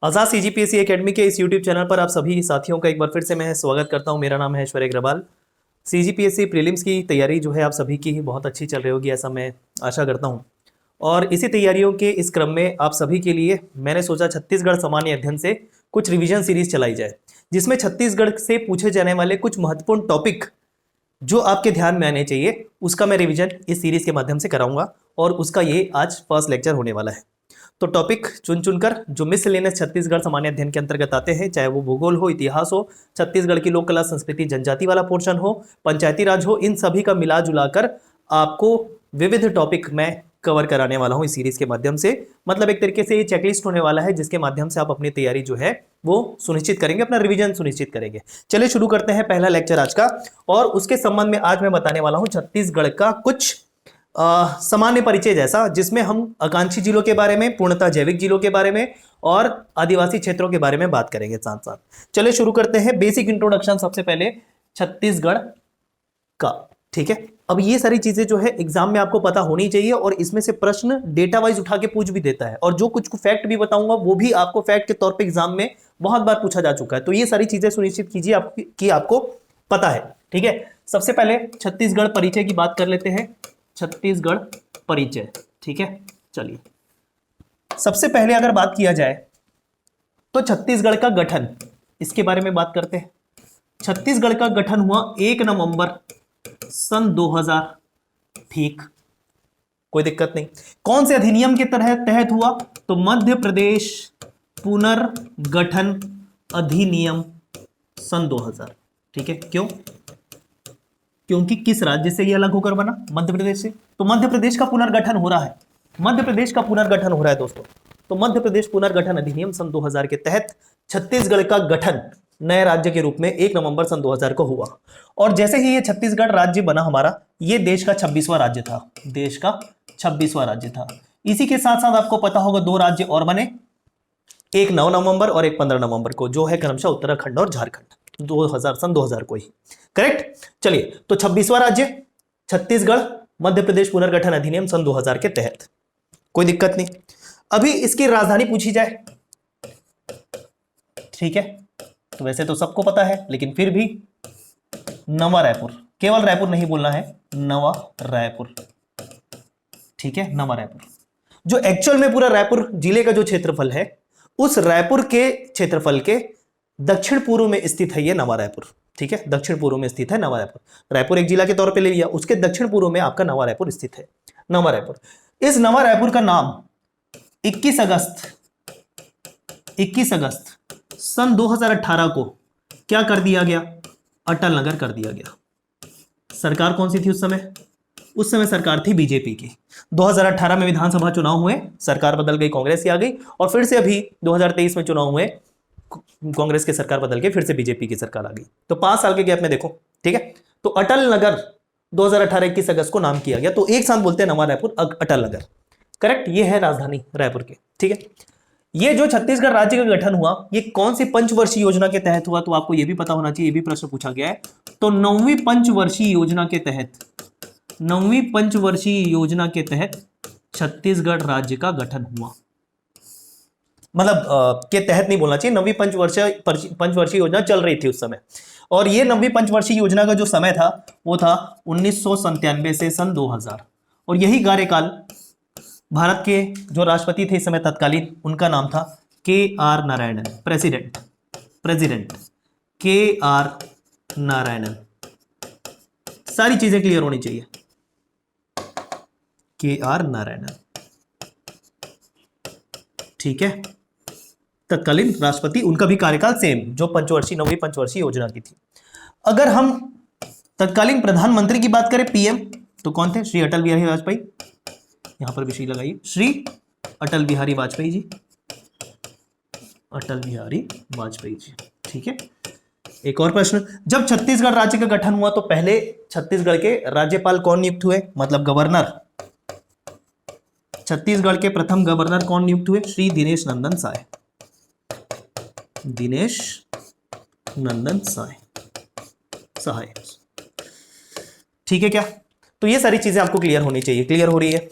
आजाद CGPSC academy के इस YouTube channel पर आप सभी साथियों का एक बार फिर से मैं स्वागत करता हूं। मेरा नाम है ऐश्वर्य अग्रवाल। सीजीपीएससी प्रीलिम्स की तैयारी जो है आप सभी की बहुत अच्छी चल रही होगी, ऐसा मैं आशा करता हूं। और इसी तैयारियों के इस क्रम में आप सभी के लिए मैंने सोचा छत्तीसगढ़ सामान्य अध्ययन से कुछ रिविजन सीरीज चलाई जाए, जिसमें छत्तीसगढ़ से पूछे जाने वाले कुछ महत्वपूर्ण टॉपिक जो आपके ध्यान में आने चाहिए उसका मैं रिवीजन इस सीरीज के माध्यम से कराऊंगा। और उसका ये आज फर्स्ट लेक्चर होने वाला है। तो टॉपिक चुन चुनकर जो मिसलेनियस छत्तीसगढ़ सामान्य अध्ययन के अंतर्गत आते हैं, चाहे वो भूगोल हो, इतिहास हो, छत्तीसगढ़ की लोक कला संस्कृति जनजाति वाला पोर्शन हो, पंचायती राज हो, इन सभी का मिला जुलाकर आपको विविध टॉपिक मैं कवर कराने वाला हूं इस सीरीज के माध्यम से। मतलब एक तरीके से ये चेकलिस्ट होने वाला है, जिसके माध्यम से आप अपनी तैयारी जो है वो सुनिश्चित करेंगे, अपना रिवीजन सुनिश्चित करेंगे। चलिए शुरू करते हैं पहला लेक्चर आज का। और उसके संबंध में आज मैं बताने वाला हूं छत्तीसगढ़ का कुछ सामान्य परिचय जैसा, जिसमें हम आकांक्षी जिलों के बारे में, पूर्णतः जैविक जिलों के बारे में और आदिवासी क्षेत्रों के बारे में बात करेंगे साथ साथ। चलिए शुरू करते हैं। बेसिक इंट्रोडक्शन सबसे पहले छत्तीसगढ़ का, ठीक है। अब ये सारी चीजें जो है एग्जाम में आपको पता होनी चाहिए, और इसमें से प्रश्न डेटा वाइज उठा के पूछ भी देता है, और जो कुछ फैक्ट भी बताऊंगा वो भी आपको फैक्ट के तौर पे एग्जाम में बहुत बार पूछा जा चुका है। तो ये सारी चीजें सुनिश्चित कीजिए कि आपको पता है, ठीक है। सबसे पहले छत्तीसगढ़ परिचय की बात कर लेते हैं। छत्तीसगढ़ परिचय, ठीक है। चलिए सबसे पहले अगर बात किया जाए तो छत्तीसगढ़ का गठन, इसके बारे में बात करते हैं। छत्तीसगढ़ का गठन हुआ 1 नवंबर सन 2000, ठीक, कोई दिक्कत नहीं। कौन से अधिनियम के तहत हुआ? तो मध्य प्रदेश पुनर्गठन अधिनियम सन 2000, ठीक है। क्यों? क्योंकि किस राज्य से ये अलग होकर बना? मध्य प्रदेश से। तो मध्य प्रदेश का पुनर्गठन हो रहा है, मध्य प्रदेश का पुनर्गठन हो रहा है दोस्तों। तो मध्य प्रदेश पुनर्गठन अधिनियम सन 2000 के तहत छत्तीसगढ़ का गठन नए राज्य के रूप में 1 नवंबर सन 2000 को हुआ। और जैसे ही ये छत्तीसगढ़ राज्य बना हमारा, ये देश का 26वां राज्य था, देश का 26वां राज्य था। इसी के साथ साथ आपको पता होगा 2 राज्य और बने, एक 9 नवंबर और एक 15 नवंबर को, जो है क्रमशः उत्तराखंड और झारखंड, 2000 सन 2000 को ही, करेक्ट। चलिए, तो 26वां राज्य छत्तीसगढ़, मध्य प्रदेश पुनर्गठन अधिनियम सन 2000 के तहत, कोई दिक्कत नहीं। अभी इसकी राजधानी पूछी जाए, ठीक है, तो वैसे तो सबको पता है, लेकिन फिर भी नवा रायपुर, केवल रायपुर नहीं बोलना है, नवा रायपुर, ठीक है, नवा रायपुर। जो एक्चुअल में पूरा रायपुर जिले का जो क्षेत्रफल है, उस रायपुर के क्षेत्रफल के दक्षिण पूर्व में स्थित है ये नवा रायपुर, ठीक है। दक्षिण पूर्व में स्थित है नवा रायपुर। रायपुर एक जिला के तौर पे ले लिया, उसके दक्षिण पूर्व में आपका नवा रायपुर स्थित है, नवा रायपुर। इस नवा रायपुर का नाम 21 अगस्त सन 2018 को क्या कर दिया गया? अटल नगर कर दिया गया। सरकार कौन सी थी उस समय? उस समय सरकार थी बीजेपी की। 2018 में विधानसभा चुनाव हुए, सरकार बदल गई, कांग्रेस की आ गई, और फिर से अभी 2023 में चुनाव हुए, कांग्रेस की सरकार बदल के फिर से बीजेपी की सरकार आ गई। तो 5 साल के गैप में देखो, ठीक है। तो अटल नगर 2018 21 अगस्त को नाम किया गया। तो एक साथ बोलते हैं नवा रायपुर, अटल नगर, करेक्ट। ये है राजधानी रायपुर की, ठीक है। ये जो छत्तीसगढ़ राज्य का गठन हुआ, ये कौन सी पंचवर्षीय योजना के तहत हुआ? तो आपको ये भी पता होना चाहिए, ये भी प्रश्न पूछा गया है। तो 9वीं पंचवर्षीय योजना के तहत, 9वीं पंचवर्षीय योजना के तहत छत्तीसगढ़ राज्य का गठन हुआ। मतलब के तहत नहीं बोलना चाहिए, 9वीं पंचवर्षीय योजना चल रही थी उस समय। और ये 9वीं पंचवर्षीय योजना का जो समय था वो था 1997 से सन 2000। और यही कार्यकाल भारत के जो राष्ट्रपति थे इस समय तत्कालीन, उनका नाम था KR Narayanan, president KR Narayanan. सारी चीजें क्लियर होनी चाहिए। KR नारायणन, ठीक है, तत्कालीन राष्ट्रपति, उनका भी कार्यकाल सेम जो पंचवर्षीय 9वीं पंचवर्षीय योजना की थी। अगर हम तत्कालीन प्रधानमंत्री की बात करें, PM, तो कौन थे? श्री अटल बिहारी वाजपेयी। यहां पर भी श्री लगाइए, श्री अटल बिहारी वाजपेयी जी, अटल बिहारी वाजपेयी जी, ठीक है। एक और प्रश्न, जब छत्तीसगढ़ राज्य का गठन हुआ तो पहले छत्तीसगढ़ के राज्यपाल कौन नियुक्त हुए? मतलब गवर्नर। छत्तीसगढ़ के प्रथम गवर्नर कौन नियुक्त हुए? श्री दिनेश नंदन साय, दिनेश नंदन सहाय, ठीक है क्या? तो ये सारी चीजें आपको क्लियर होनी चाहिए। क्लियर हो रही है?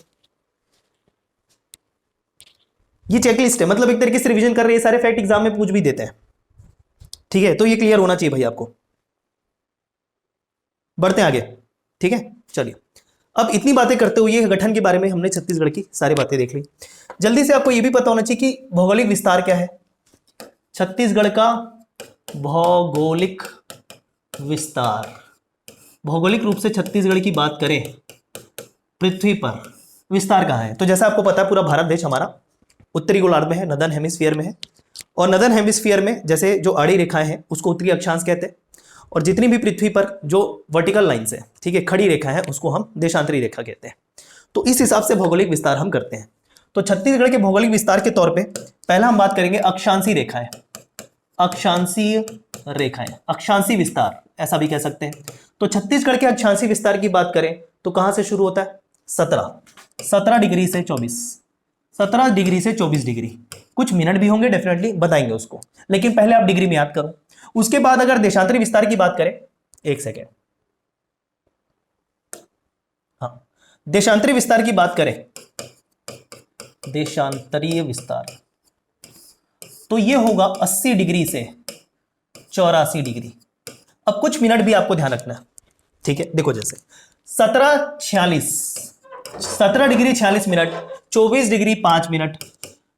ये चेकलिस्ट है, मतलब एक तरीके से रिवीजन कर रहे हैं, सारे फैक्ट एग्जाम में पूछ भी देते हैं। ठीक है, तो ये क्लियर होना चाहिए भाई आपको। बढ़ते हैं आगे। ठीक है, चलिए अब इतनी बातें करते हुए गठन के बारे में हमने छत्तीसगढ़ की सारी बातें देख ली। जल्दी से आपको यह भी पता होना चाहिए कि भौगोलिक विस्तार क्या है। छत्तीसगढ़ का भौगोलिक विस्तार, भौगोलिक रूप से छत्तीसगढ़ की बात करें, पृथ्वी पर विस्तार कहां है? तो जैसा आपको पता है पूरा भारत देश हमारा उत्तरी गोलार्ध में है, नदर्न हेमिस्फीयर में है। और नदर्न हेमिस्फीयर में जैसे जो आड़ी रेखाएं हैं उसको उत्तरी अक्षांश कहते हैं, और जितनी भी पृथ्वी पर जो वर्टिकल लाइंस है, ठीक है, खड़ी रेखा है, उसको हम देशांतरी रेखा कहते हैं। तो इस हिसाब से भौगोलिक विस्तार हम करते हैं। तो छत्तीसगढ़ के भौगोलिक विस्तार के तौर पे पहला हम बात करेंगे अक्षांशीय रेखाएं। अक्षांशीय रेखाएं, अक्षांशीय विस्तार ऐसा भी कह सकते हैं। तो छत्तीसगढ़ के अक्षांशीय विस्तार की बात करें तो कहां से शुरू होता है? 17 डिग्री से 24, 17 डिग्री से 24 डिग्री। कुछ मिनट भी होंगे, डेफिनेटली बताएंगे उसको, लेकिन पहले आप डिग्री में याद करो। उसके बाद अगर देशांतरी विस्तार की बात करें, एक सेकेंड, हाँ, देशांतरी विस्तार की बात करें, देशांतरीय विस्तार, तो यह होगा 80 डिग्री से 84 डिग्री। अब कुछ मिनट भी आपको ध्यान रखना है, ठीक है। देखो जैसे 17 डिग्री 46 मिनट, 24 डिग्री 5 मिनट,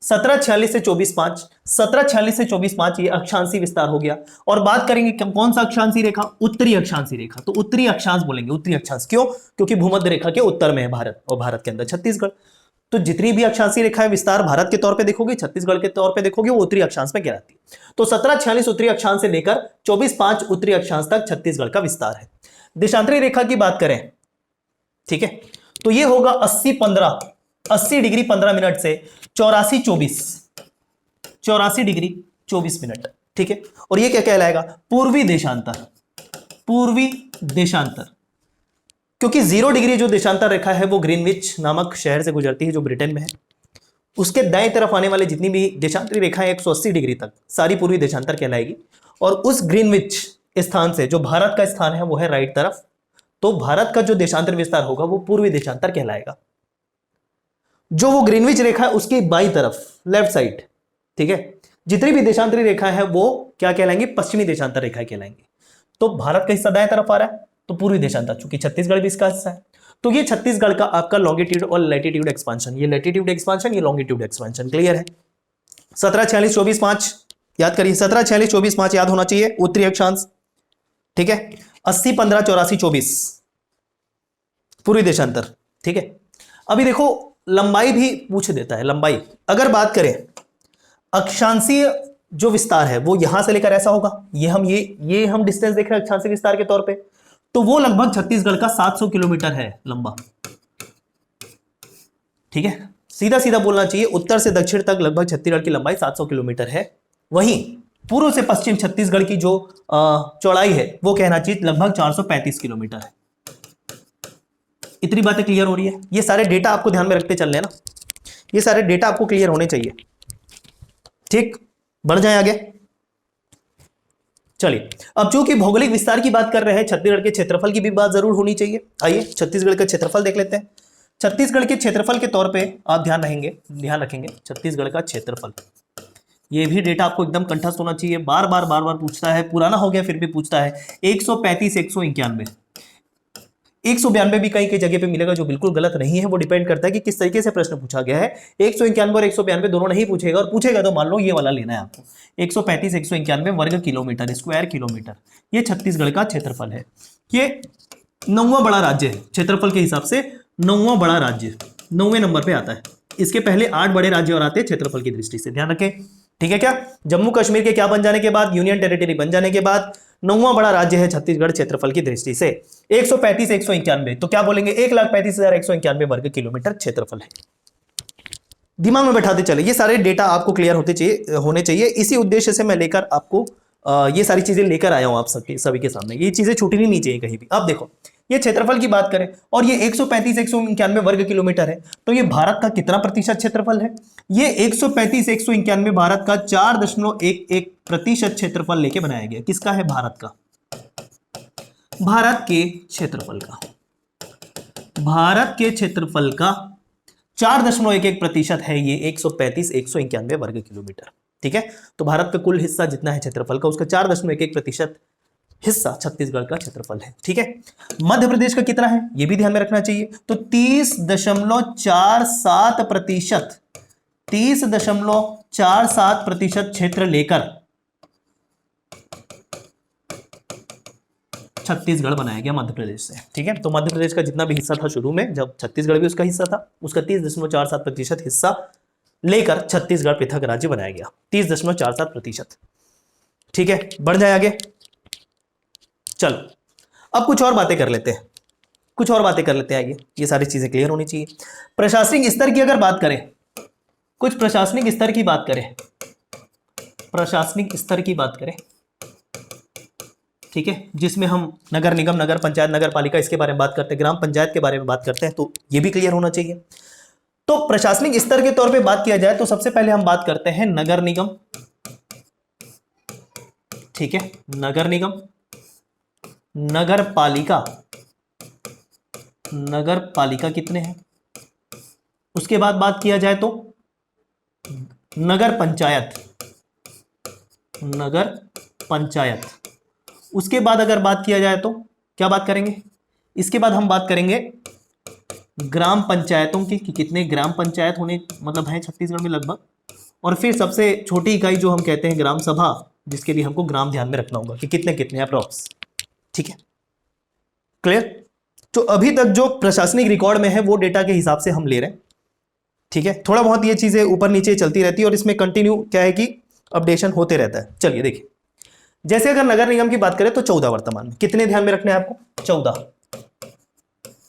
17:46 से 24:05, 17:46 से 24:05, ये अक्षांशीय विस्तार हो गया। और बात करेंगे कौन सा अक्षांशीय रेखा? उत्तरी अक्षांशीय रेखा। तो उत्तरी अक्षांश बोलेंगे, उत्तरी अक्षांश क्यों? क्योंकि भूमध्य रेखा के उत्तर में है भारत, और भारत के अंदर छत्तीसगढ़। तो जितनी भी अक्षांशीय रेखा है विस्तार भारत के तौर पे देखोगे, छत्तीसगढ़ के तौर पे देखोगे, वो उत्तरी अक्षांश में कहलाती है। तो 17:46 उत्तरी अक्षांश से लेकर 24:05 उत्तरी अक्षांश तक छत्तीसगढ़ का विस्तार है। देशांतरी रेखा की बात करें, ठीक है, तो ये होगा 80 डिग्री 15 मिनट से 84 डिग्री 24 मिनट, ठीक है। और ये क्या कहलाएगा? पूर्वी देशांतर। पूर्वी देशांतर, क्योंकि 0 डिग्री जो देशांतर रेखा है वो ग्रीनविच नामक शहर से गुजरती है जो ब्रिटेन में है। उसके दाएं तरफ आने वाले जितनी भी देशांतरी रेखाएं 180 डिग्री तक सारी पूर्वी देशांतर कहलाएगी। और उस ग्रीनविच स्थान से जो भारत का स्थान है वो है राइट तरफ, तो भारत का जो देशांतर विस्तार होगा वो पूर्वी देशांतर कहलाएगा। जो वो ग्रीनविच रेखा है उसकी बाईं तरफ, लेफ्ट साइड, ठीक है, जितनी भी देशांतरी रेखा है वो क्या कहलाएंगे? पश्चिमी देशांतर रेखा कहलाएंगे। तो भारत का हिस्सा दाएं तरफ आ रहा है तो पूर्वी देशांतर, चूंकि छत्तीसगढ़ भी इसका हिस्सा है। तो ये छत्तीसगढ़ का आपका लॉन्गिट्यूड और लैटिट्यूड एक्सपांशन, ये लैटिट्यूड एक्सपांशन, ये लॉन्गिट्यूड एक्सपांशन, क्लियर है। 17:46 24:05 याद करिए, 17:46 24:05 याद होना चाहिए, उत्तरी अक्षांश, ठीक है। 80 15 84 24 पूर्वी देशांतर, ठीक है। अभी देखो लंबाई भी पूछ देता है। लंबाई अगर बात करें, अक्षांशीय जो विस्तार है वो यहां से लेकर ऐसा होगा, ये हम डिस्टेंस देख रहे हैं अक्षांशीय विस्तार के तौर पे, तो वो लगभग छत्तीसगढ़ का 700 किलोमीटर है लंबा, ठीक है। सीधा सीधा बोलना चाहिए, उत्तर से दक्षिण तक लगभग छत्तीसगढ़ की लंबाई 700 किलोमीटर है। वहीं पूर्व से पश्चिम छत्तीसगढ़ की जो चौड़ाई है वो कहना चाहिए लगभग 435 किलोमीटर है। इतनी बातें क्लियर हो रही है? ये सारे डेटा आपको ध्यान में रखते चलने हैं ना, ये सारे डेटा आपको क्लियर होने चाहिए, ठीक। बढ़ जाए आगे, चलिए। अब चूंकि भौगोलिक विस्तार की बात कर रहे हैं, छत्तीसगढ़ के क्षेत्रफल की भी बात जरूर होनी चाहिए। आइए छत्तीसगढ़ का क्षेत्रफल देख लेते हैं। छत्तीसगढ़ के क्षेत्रफल के तौर पे आप ध्यान रखेंगे छत्तीसगढ़ का क्षेत्रफल, ये भी डेटा आपको एकदम कंठस्थ होना चाहिए। बार बार पूछता है, पुराना हो गया फिर भी पूछता है। 135 191 192 भी कहीं कई जगह पे मिलेगा, जो बिल्कुल गलत नहीं है। वो डिपेंड करता है कि किस तरीके से प्रश्न पूछा गया है। 191 और 192 दोनों नहीं पूछेगा, और पूछेगा तो मान लो ये वाला लेना है आपको। 135 191 वर्ग किलोमीटर, स्क्वायर किलोमीटर, ये छत्तीसगढ़ का क्षेत्रफल है। ये 9वां बड़ा राज्य है क्षेत्रफल के हिसाब से, 9वां बड़ा राज्य, 9वें नंबर पे आता है। इसके पहले 8 बड़े राज्य और आते हैं क्षेत्रफल की दृष्टि से, ध्यान रखें, ठीक है। क्या जम्मू कश्मीर के क्या बन जाने के बाद, यूनियन टेरिटरी बन जाने के बाद 9वां बड़ा राज्य है छत्तीसगढ़ क्षेत्रफल की दृष्टि से। 135 191 तो क्या बोलेंगे? 1,35,191 वर्ग किलोमीटर क्षेत्रफल है। दिमाग में बैठाते चले, ये सारे डेटा आपको क्लियर होने चाहिए। इसी उद्देश्य से मैं लेकर आपको ये सारी चीजें लेकर आया हूं आप सभी के सामने। ये चीजें छूटनी नहीं चाहिए कहीं भी। अब देखो ये क्षेत्रफल की बात करें और ये 135 191 वर्ग किलोमीटर है, तो ये भारत का कितना प्रतिशत क्षेत्रफल है? ये 135 191 भारत का 4.11% क्षेत्रफल लेके बनाया गया। किसका है? भारत का, भारत के क्षेत्रफल का, भारत के क्षेत्रफल का 4.11% है ये 191 वर्ग किलोमीटर। ठीक है, तो भारत का कुल हिस्सा जितना है क्षेत्रफल का, उसका 4.11% हिस्सा छत्तीसगढ़ का क्षेत्रफल है। ठीक है, मध्य प्रदेश का कितना है ये भी ध्यान में रखना चाहिए। तो 30.47% क्षेत्र लेकर छत्तीसगढ़ बनाया गया मध्य प्रदेश से। ठीक है, तो मध्य प्रदेश का जितना भी हिस्सा था शुरू में, जब छत्तीसगढ़ भी उसका हिस्सा था, उसका 30.47% हिस्सा लेकर छत्तीसगढ़ पृथक राज्य बनाया गया। 30.47%। ठीक है, बढ़ जाए आगे। चलो अब कुछ और बातें कर लेते हैं, आगे ये सारी चीजें क्लियर होनी चाहिए। प्रशासनिक स्तर की अगर बात करें, कुछ प्रशासनिक स्तर की बात करें, ठीक है, जिसमें हम नगर निगम, नगर पंचायत, नगर पालिका इसके बारे में बात करते हैं, ग्राम पंचायत के बारे में बात करते हैं, तो ये भी क्लियर होना चाहिए। तो प्रशासनिक स्तर के तौर पे बात किया जाए तो सबसे पहले हम बात करते हैं नगर निगम। ठीक है, नगर निगम, नगर पालिका कितने हैं। उसके बाद बात किया जाए तो नगर पंचायत। उसके बाद अगर बात किया जाए तो क्या बात करेंगे, इसके बाद हम बात करेंगे ग्राम पंचायतों की, कि कितने ग्राम पंचायत होने मतलब है छत्तीसगढ़ में लगभग। और फिर सबसे छोटी इकाई जो हम कहते हैं ग्राम सभा, जिसके लिए हमको ग्राम ध्यान में रखना होगा कि कितने कितने अप्रॉक्स। ठीक है, क्लियर। तो अभी तक जो प्रशासनिक रिकॉर्ड में है वो डेटा के हिसाब से हम ले रहे हैं। ठीक है, थोड़ा बहुत ये चीजें ऊपर नीचे चलती रहती है और इसमें कंटिन्यू क्या है कि अपडेशन होते रहता है। चलिए देखिए, जैसे अगर नगर निगम की बात करें तो 14 वर्तमान में, कितने ध्यान में रखने हैं आपको, 14।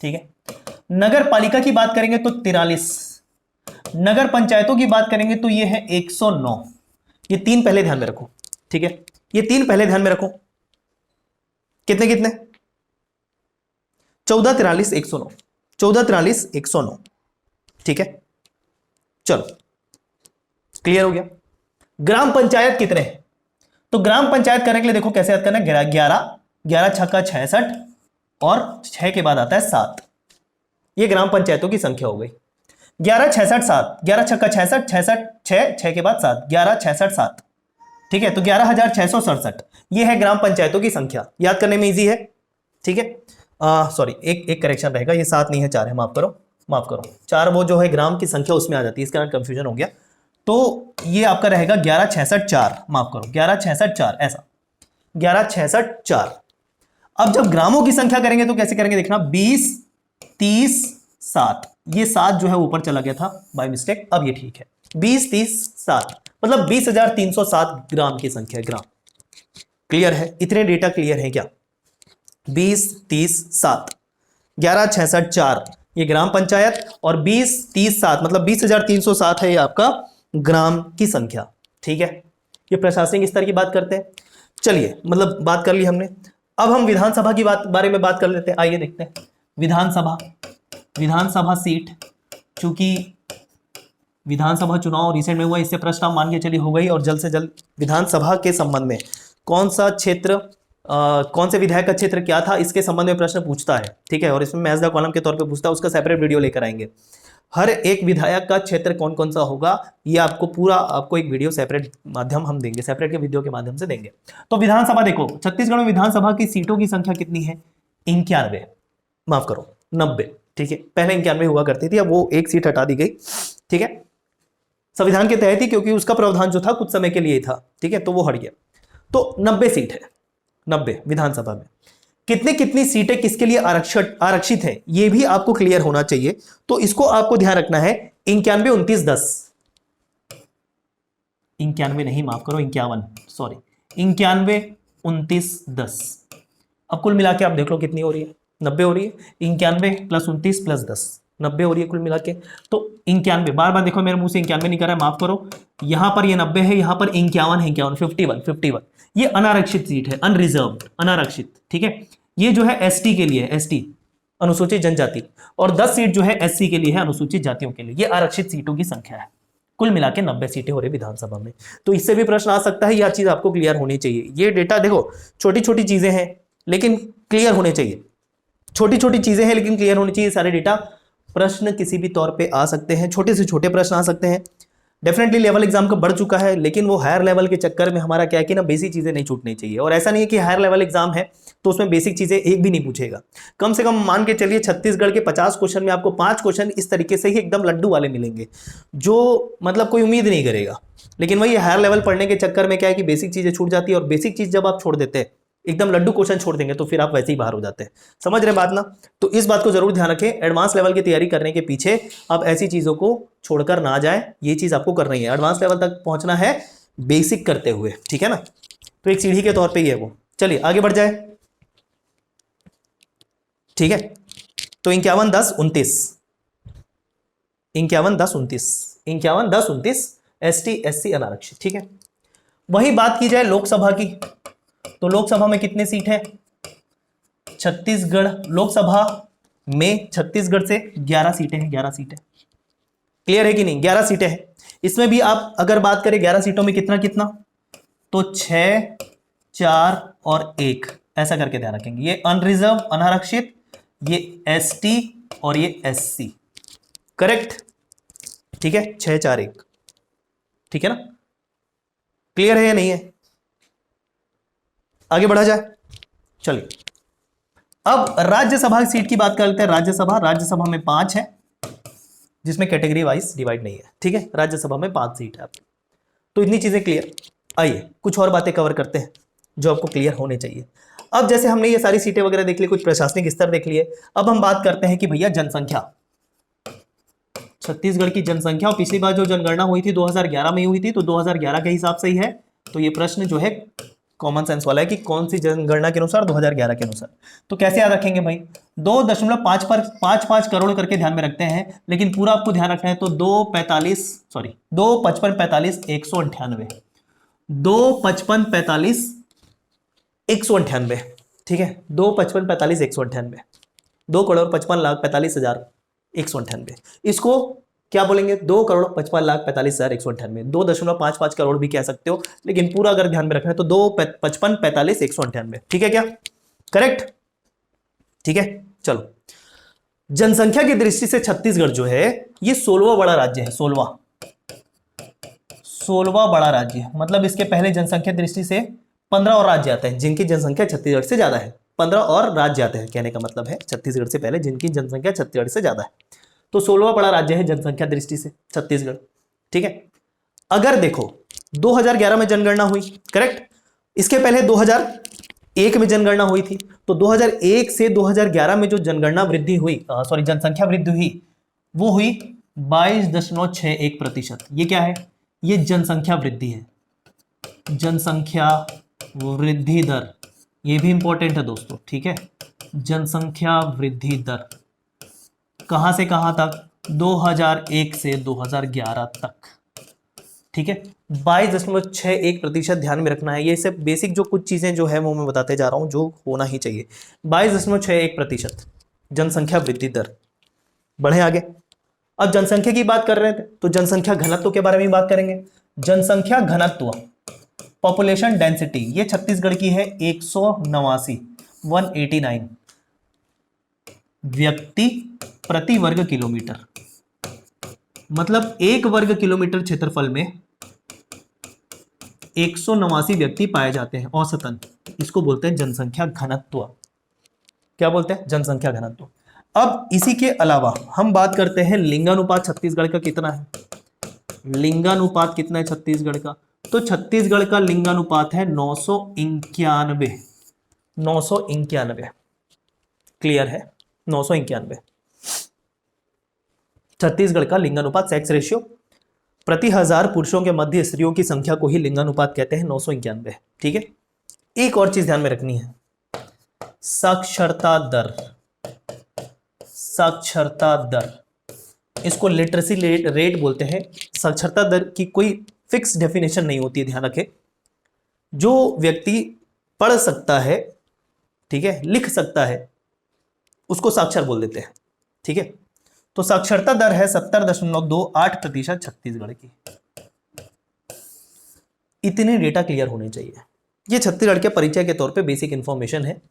ठीक है, नगर पालिका की बात करेंगे तो 43, नगर पंचायतों की बात करेंगे तो ये है 109। ये तीन पहले ध्यान में रखो। ठीक है, ये तीन पहले ध्यान में रखो, कितने कितने, 14, 43, 109, 14, 43, 109। ठीक है, चलो क्लियर हो गया। ग्राम पंचायत कितने हैं, तो ग्राम पंचायत करने के लिए देखो कैसे याद करना है, 11 छक्का 66 और 6 के बाद आता है 7। ये ग्राम पंचायतों की संख्या हो गई। 11 66 7, 11 छक्का 66, 66 6 के बाद 7, 11 66 7। ठीक है, तो 11,667 ये है ग्राम पंचायतों की संख्या, याद करने में इजी है। ठीक है, सॉरी एक करेक्शन रहेगा, ये 7 नहीं है 4 है, माफ करो 4 वो जो है ग्राम की संख्या उसमें आ जाती है, इसके कारण कंफ्यूजन हो गया। तो ये आपका रहेगा 1166 4, माफ करो 1166 4, ऐसा 1166 4। अब जब ग्रामों की संख्या करेंगे तो कैसे करेंगे देखना, 20 30 7, ये 7 जो है ऊपर चला गया था बाय मिस्टेक, अब ये ठीक है, 20 30 7 मतलब 20,307 ग्राम की संख्या, ग्राम। क्लियर है, इतने डेटा क्लियर है क्या, 20 30 7, 1166 4 ये ग्राम पंचायत, और 20 30 7 मतलब 20,307 है ये आपका ग्राम की संख्या। ठीक है, ये प्रशासनिक स्तर की बात करते हैं। चलिए, मतलब बात कर ली हमने, अब हम विधानसभा की बारे में बात कर लेते हैं। आइए देखते हैं विधानसभा सीट, चूंकि विधानसभा चुनाव रिसेंट में हुआ, इससे प्रश्न आप मान के चलिए हो गई, और जल्द से जल्द विधानसभा के संबंध में कौन सा क्षेत्र, कौन से विधायक का क्षेत्र क्या था, इसके संबंध में प्रश्न पूछता है। ठीक है, और इसमें मैच द कॉलम के तौर पे पूछता है, उसका सेपरेट वीडियो लेकर आएंगे। हर एक विधायक का क्षेत्र कौन कौन सा होगा, ये आपको एक वीडियो सेपरेट माध्यम हम देंगे, सेपरेट के वीडियो के माध्यम से देंगे। तो विधानसभा देखो, छत्तीसगढ़ में विधानसभा की सीटों की संख्या कितनी है, 91, माफ करो 90। ठीक है, पहले 91 हुआ करती थी, अब वो एक सीट हटा दी गई। ठीक है, संविधान के तहत ही, क्योंकि उसका प्रावधान जो था कुछ समय के लिए ही था। ठीक है, तो वो हट गया, तो 90 सीट है, 90 विधानसभा में। कितनी सीटें किसके लिए आरक्षित है, ये भी आपको क्लियर होना चाहिए। तो इसको आपको ध्यान रखना है, 91 29 10, 91 नहीं, माफ करो 51, सॉरी 91 29 10। अब कुल मिला के आप देख लो कितनी हो रही है, 90 हो रही है। 91 + 29 + 10, 90 हो रही है कुल मिला के। तो 91, बार बार देखो मेरे मुंह से 91 नहीं कर रहा है, माफ करो। यहां पर ये 90 है, यहां पर 51 है, 51 ये अनारक्षित सीट है, अनरिजर्व्ड, अनारक्षित। ठीक है, ये जो है एसटी के लिए, एसटी अनुसूचित जनजाति, और 10 सीट जो है एससी के लिए है, अनुसूचित जातियों के लिए। ये आरक्षित सीटों की संख्या है, कुल मिला के 90 सीटें हो रही विधानसभा में। तो इससे भी प्रश्न आ सकता है, यह चीज आपको क्लियर होनी चाहिए। ये डेटा देखो, छोटी छोटी चीजें हैं लेकिन क्लियर होने चाहिए, छोटी छोटी चीजें हैं लेकिन क्लियर होनी चाहिए। सारे डेटा प्रश्न किसी भी तौर पे आ सकते हैं, छोटे से छोटे प्रश्न आ सकते हैं। डेफिनेटली लेवल एग्जाम का बढ़ चुका है, लेकिन वो हायर लेवल के चक्कर में हमारा क्या है कि ना बेसिक चीजें नहीं छूटनी चाहिए। और ऐसा नहीं है कि हायर लेवल एग्जाम है तो उसमें बेसिक चीजें एक भी नहीं पूछेगा। कम से कम मान के चलिए छत्तीसगढ़ के 50 क्वेश्चन में आपको 5 क्वेश्चन इस तरीके से ही एकदम लड्डू वाले मिलेंगे, जो मतलब कोई उम्मीद नहीं करेगा। लेकिन वही हायर लेवल पढ़ने के चक्कर में क्या है कि बेसिक चीजें छूट जाती है, और बेसिक चीज जब आप छोड़ देते हैं, एकदम लड्डू क्वेश्चन छोड़ देंगे, तो फिर आप वैसे ही बाहर हो जाते हैं। समझ रहे बात ना? तो इस बात को जरूर ध्यान रखें, एडवांस लेवल की तैयारी करने के पीछे आप ऐसी चीजों को छोड़कर ना जाए। ये चीज आपको करनी है, एडवांस लेवल तक पहुंचना है बेसिक करते हुए, ठीक है ना? तो एक सीढ़ी के तौर पे ही है वो। चलिए आगे बढ़ जाए, ठीक है? तो 51 10 29, 51 10 29, 51 10 29 ST SC अनारक्षित, ठीक है? वही बात की जाए लोकसभा की, तो लोकसभा में कितने सीट है? छत्तीसगढ़ लोकसभा में छत्तीसगढ़ से 11 सीटें हैं, 11 सीटें। क्लियर है कि नहीं? 11 सीटें हैं। इसमें भी आप अगर बात करें 11 सीटों में कितना कितना, तो 6 4 और 1 ऐसा करके ध्यान रखेंगे। ये अनरिजर्व अनारक्षित, ये ST और ये SC, करेक्ट? ठीक है, 6 4 1, ठीक है ना? क्लियर है या नहीं है? आगे बढ़ा जाए, चलिए अब राज्यसभा सीट की बात करते हैं। राज्यसभा में 5 है, जिसमें कैटेगरी वाइज डिवाइड नहीं है, ठीक है? राज्यसभा में 5 सीट है आपकी। तो इतनी चीजें क्लियर। आइए कुछ और बातें कवर करते हैं जो आपको क्लियर होने चाहिए। अब जैसे हमने ये सारी सीटें वगैरह देख ली, कुछ प्रशासनिक स्तर देख लिए, अब हम बात करते हैं कि भैया जनसंख्या, छत्तीसगढ़ की जनसंख्या। और पिछली बार जो जनगणना हुई थी 2011 में हुई थी, तो 2011 के हिसाब से ही है। तो ये प्रश्न जो है कॉमन सेंस वाला है कि कौन सी जनगणना के अनुसार, 2011 के अनुसार। तो कैसे याद रखेंगे भाई? 2.5 पर 5 करोड़ करके ध्यान में रखते हैं, लेकिन पूरा आपको ध्यान रखना है। तो 255 45 198, 255 45 198, ठीक है? 255 45 198, 2,55,45,198। इसको क्या बोलेंगे? 2,55,45,198, 2.55 करोड़ भी कह सकते हो, लेकिन पूरा अगर ध्यान में रखना है तो 255 45 198, ठीक है क्या? करेक्ट, ठीक है? चलो, जनसंख्या की दृष्टि से छत्तीसगढ़ जो है ये 16वां बड़ा राज्य है। 16वां बड़ा राज्य, मतलब इसके पहले जनसंख्या दृष्टि से 15 और राज्य आते हैं जिनकी जनसंख्या छत्तीसगढ़ से ज्यादा है। 15 और राज्य आते हैं, कहने का मतलब है छत्तीसगढ़ से पहले जिनकी जनसंख्या छत्तीसगढ़ से ज्यादा है। तो 16वां बड़ा राज्य है जनसंख्या दृष्टि से छत्तीसगढ़, ठीक है? अगर देखो 2011 में जनगणना हुई, करेक्ट? इसके पहले 2001 में जनगणना हुई थी। तो 2001 से 2011 में जो जनगणना वृद्धि हुई, जनसंख्या वृद्धि हुई, वो हुई 22.61%। ये क्या है? ये जनसंख्या वृद्धि है, जनसंख्या वृद्धि दर। ये भी इंपॉर्टेंट है दोस्तों, ठीक है? जनसंख्या वृद्धि दर कहां से कहां तक? 2001 से 2011 तक, ठीक है? 22.61%। ध्यान में रखना है, ये सब बेसिक जो कुछ चीजें जो है वो मैं बताते जा रहा हूं जो होना ही चाहिए। 22.61% जनसंख्या वृद्धि दर। बढ़े आगे। अब जनसंख्या की बात कर रहे थे तो जनसंख्या घनत्व के बारे में बात करेंगे। जनसंख्या घनत्व, पॉपुलेशन डेंसिटी, ये छत्तीसगढ़ की है 189, 189 व्यक्ति प्रति वर्ग किलोमीटर। मतलब 1 वर्ग किलोमीटर क्षेत्रफल में 189 व्यक्ति पाए जाते हैं औसतन। इसको बोलते हैं जनसंख्या घनत्व। क्या बोलते हैं? जनसंख्या घनत्व। अब इसी के अलावा हम बात करते हैं लिंगानुपात छत्तीसगढ़ का कितना है। लिंगानुपात कितना है छत्तीसगढ़ का? तो छत्तीसगढ़ का लिंगानुपात है 991, 991। क्लियर है? 991 छत्तीसगढ़ का लिंगानुपात, सेक्स रेशियो प्रति 1000 पुरुषों के मध्य स्त्रियों की संख्या को ही लिंगानुपात कहते हैं, 991, ठीक है? एक और चीज ध्यान में रखनी है, साक्षरता दर। साक्षरता दर, इसको लिटरेसी रेट बोलते हैं। साक्षरता दर की कोई फिक्स डेफिनेशन नहीं होती है, ध्यान रखें। जो व्यक्ति पढ़ सकता है, ठीक है, लिख सकता है, उसको साक्षर बोल देते हैं, ठीक है? तो साक्षरता दर है 70.28% छत्तीसगढ़ की। इतने डेटा क्लियर होने चाहिए। ये छत्तीसगढ़ के परिचय के तौर पे बेसिक इंफॉर्मेशन है,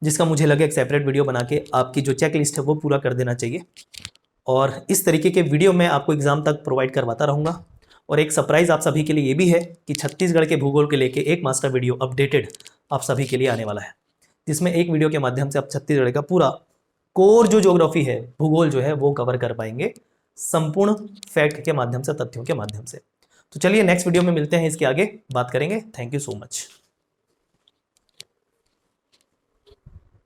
जिसका मुझे लगे एक सेपरेट वीडियो बना के आपकी जो चेक लिस्ट है वो पूरा कर देना चाहिए। और इस तरीके के वीडियो मैं आपको एग्जाम तक प्रोवाइड करवाता रहूँगा। और एक सरप्राइज आप सभी के लिए ये भी है कि छत्तीसगढ़ के भूगोल के लेके एक मास्टर वीडियो अपडेटेड आप सभी के लिए आने वाला है, जिसमें एक वीडियो के माध्यम से आप छत्तीसगढ़ का पूरा कोर जो ज्योग्राफी है, भूगोल जो है वो कवर कर पाएंगे संपूर्ण फैक्ट के माध्यम से, तथ्यों के माध्यम से। तो चलिए नेक्स्ट वीडियो में मिलते हैं, इसके आगे बात करेंगे। Thank you so much.